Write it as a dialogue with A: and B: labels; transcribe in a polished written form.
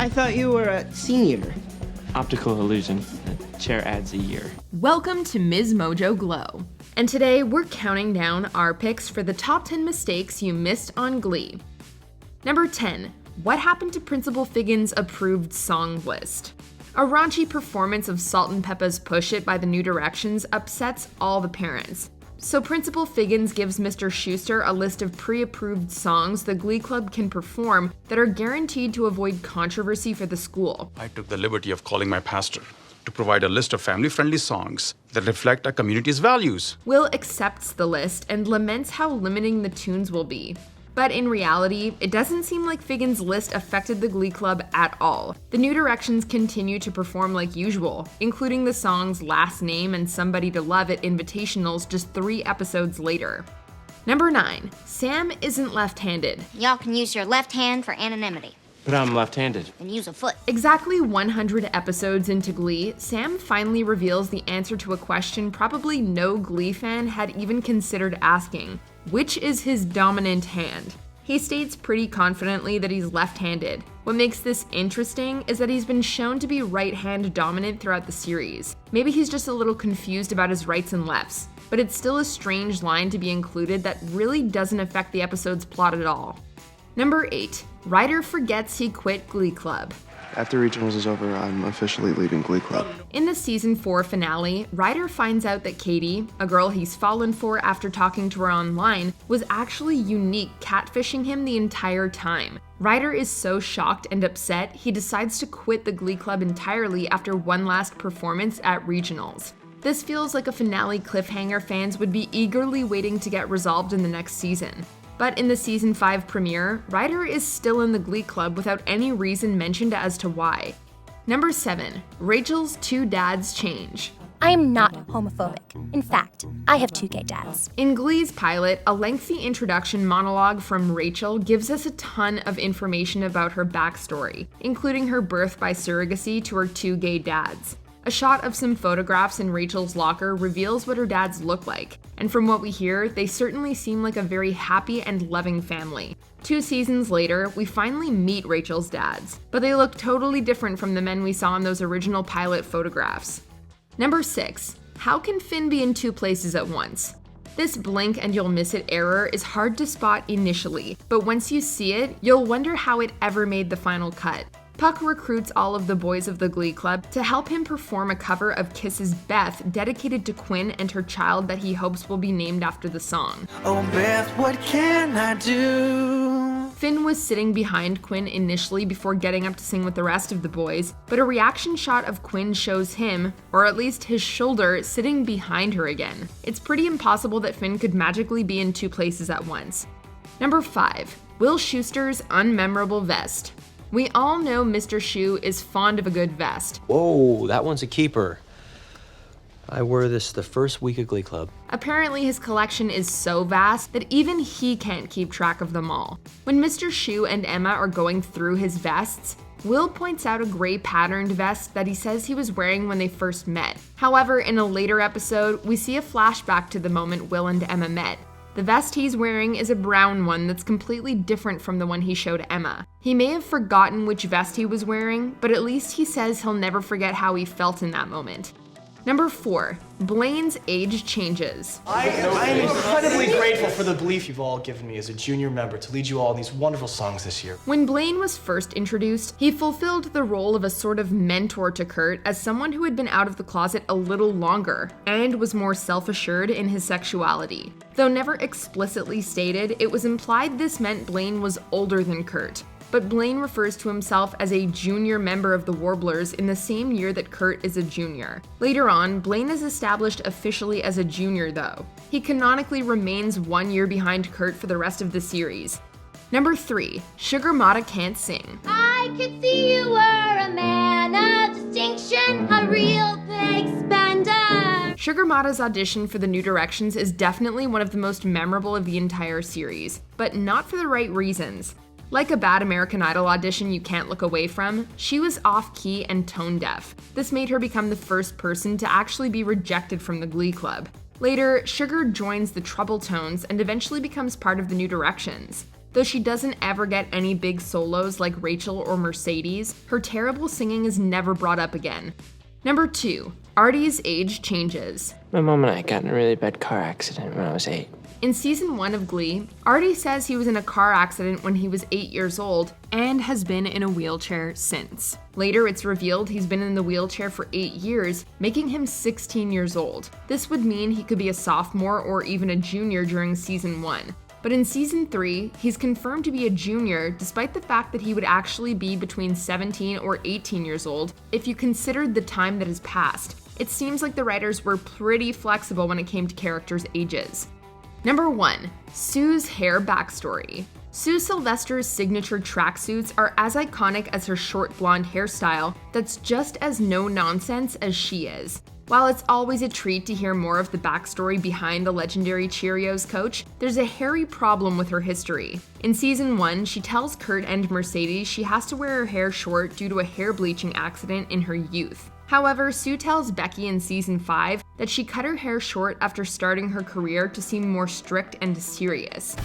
A: I thought you were a senior.
B: Optical illusion. A chair adds a year.
C: Welcome to Ms. Mojo Glow. And today we're counting down our picks for the top 10 mistakes you missed on Glee. Number 10. What happened to Principal Figgins' approved song list? A raunchy performance of Salt and Peppa's Push It by the New Directions upsets all the parents. So Principal Figgins gives Mr. Schuester a list of pre-approved songs the Glee Club can perform that are guaranteed to avoid controversy for the school.
D: I took the liberty of calling my pastor to provide a list of family-friendly songs that reflect our community's values.
C: Will accepts the list and laments how limiting the tunes will be. But in reality, it doesn't seem like Figgins' list affected the Glee Club at all. The New Directions continue to perform like usual, including the songs Last Name and Somebody to Love at invitationals just 3 episodes later. Number 9. Sam isn't left-handed.
E: Y'all can use your left hand for anonymity.
B: But I'm left-handed.
E: And use a foot.
C: Exactly 100 episodes into Glee, Sam finally reveals the answer to a question probably no Glee fan had even considered asking. Which is his dominant hand? He states pretty confidently that he's left-handed. What makes this interesting is that he's been shown to be right-hand dominant throughout the series. Maybe he's just a little confused about his rights and lefts, but it's still a strange line to be included that really doesn't affect the episode's plot at all. Number 8. Ryder forgets he quit Glee Club.
F: After regionals is over, I'm officially leaving Glee Club.
C: In the season 4 finale, Ryder finds out that Katie, a girl he's fallen for after talking to her online, was actually unique, catfishing him the entire time. Ryder is so shocked and upset, he decides to quit the Glee Club entirely after one last performance at regionals. This feels like a finale cliffhanger fans would be eagerly waiting to get resolved in the next season. But in the season 5 premiere, Ryder is still in the Glee Club without any reason mentioned as to why. Number 7. Rchel's 2 dads change.
G: I am not homophobic. In fact, I have 2 gay dads.
C: In Glee's pilot, a lengthy introduction monologue from Rchel gives us a ton of information about her backstory, including her birth by surrogacy to her 2 gay dads. A shot of some photographs in Rchel's locker reveals what her dads look like, and from what we hear, they certainly seem like a very happy and loving family. 2 seasons later, we finally meet Rchel's dads, but they look totally different from the men we saw in those original pilot photographs. Number 6. How can Finn be in 2 places at once? This blink and you'll miss it error is hard to spot initially, but once you see it, you'll wonder how it ever made the final cut. Puck recruits all of the boys of the Glee Club to help him perform a cover of Kiss's Beth dedicated to Quinn and her child that he hopes will be named after the song.
H: Oh Beth, what can I do?
C: Finn was sitting behind Quinn initially before getting up to sing with the rest of the boys, but a reaction shot of Quinn shows him, or at least his shoulder, sitting behind her again. It's pretty impossible that Finn could magically be in 2 places at once. Number 5. Will Schuester's unmemorable vest. We all know Mr. Schue is fond of a good vest.
I: Whoa, that one's a keeper. I wore this the first week of Glee Club.
C: Apparently his collection is so vast that even he can't keep track of them all. When Mr. Schue and Emma are going through his vests, Will points out a gray patterned vest that he says he was wearing when they first met. However, in a later episode, we see a flashback to the moment Will and Emma met. The vest he's wearing is a brown one that's completely different from the one he showed Emma. He may have forgotten which vest he was wearing, but at least he says he'll never forget how he felt in that moment. Number 4. Blaine's age changes.
J: I am incredibly grateful for the belief you've all given me as a junior member to lead you all in these wonderful songs this year.
C: When Blaine was first introduced, he fulfilled the role of a sort of mentor to Kurt as someone who had been out of the closet a little longer and was more self-assured in his sexuality. Though never explicitly stated, it was implied this meant Blaine was older than Kurt. But Blaine refers to himself as a junior member of the Warblers in the same year that Kurt is a junior. Later on, Blaine is established officially as a junior though. He canonically remains 1 year behind Kurt for the rest of the series. Number 3. Sugar Mata can't sing.
E: I could see you were a man of distinction, a real pig spender.
C: Sugar Mata's audition for the New Directions is definitely one of the most memorable of the entire series, but not for the right reasons. Like a bad American Idol audition you can't look away from, she was off-key and tone-deaf. This made her become the first person to actually be rejected from the Glee Club. Later, Sugar joins the Trouble Tones and eventually becomes part of the New Directions. Though she doesn't ever get any big solos like Rchel or Mercedes, her terrible singing is never brought up again. Number 2. Artie's age changes.
B: My mom and I got in a really bad car accident when I was 8.
C: In season 1 of Glee, Artie says he was in a car accident when he was 8 years old and has been in a wheelchair since. Later, it's revealed he's been in the wheelchair for 8 years, making him 16 years old. This would mean he could be a sophomore or even a junior during season 1. But in season 3, he's confirmed to be a junior despite the fact that he would actually be between 17 or 18 years old if you considered the time that has passed. It seems like the writers were pretty flexible when it came to characters' ages. Number 1. Sue's hair backstory. Sue Sylvester's signature tracksuits are as iconic as her short blonde hairstyle that's just as no-nonsense as she is. While it's always a treat to hear more of the backstory behind the legendary Cheerios coach, there's a hairy problem with her history. In season 1, she tells Kurt and Mercedes she has to wear her hair short due to a hair bleaching accident in her youth. However, Sue tells Becky in season 5 that she cut her hair short after starting her career to seem more strict and serious.